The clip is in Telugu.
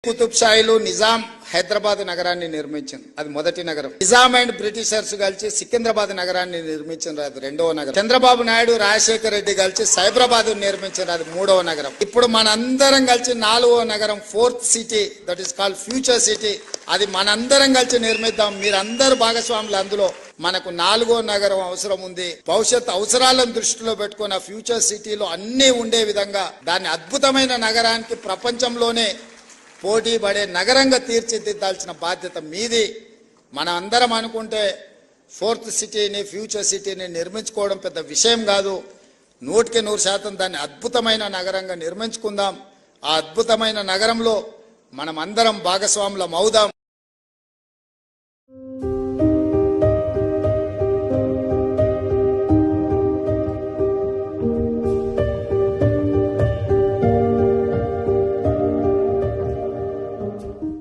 కుతుబ్ షాయిలు నిజాం హైదరాబాద్ నగరాన్ని నిర్మించింది, అది మొదటి నగరం. నిజాం అండ్ బ్రిటిషర్స్ కలిసి సికింద్రాబాద్ నగరాన్ని నిర్మించింది, అది రెండవ నగరం. చంద్రబాబు నాయుడు రాజశేఖర రెడ్డి కలిసి సైబరాబాద్ నిర్మించారు, అది మూడవ నగరం. ఇప్పుడు మనందరం కలిసి నాలుగవ నగరం, fourth city, that is called future city, అది మనందరం కలిసి నిర్మిద్దాం. మీరందరూ భాగస్వాములు అందులో. మనకు నాలుగో నగరం అవసరం ఉంది. భవిష్యత్ అవసరాలను దృష్టిలో పెట్టుకుని ఆ ఫ్యూచర్ సిటీలో అన్ని ఉండే విధంగా దాన్ని అద్భుతమైన నగరానికి ప్రపంచంలోనే పోటీ పడే నగరంగా తీర్చిదిద్దాల్సిన బాధ్యత మీది. మనం అందరం అనుకుంటే ఫోర్త్ సిటీని, ఫ్యూచర్ సిటీని నిర్మించుకోవడం పెద్ద విషయం కాదు. 100% దాన్ని అద్భుతమైన నగరంగా నిర్మించుకుందాం. ఆ అద్భుతమైన నగరంలో మనం అందరం భాగస్వాములం అవుదాం.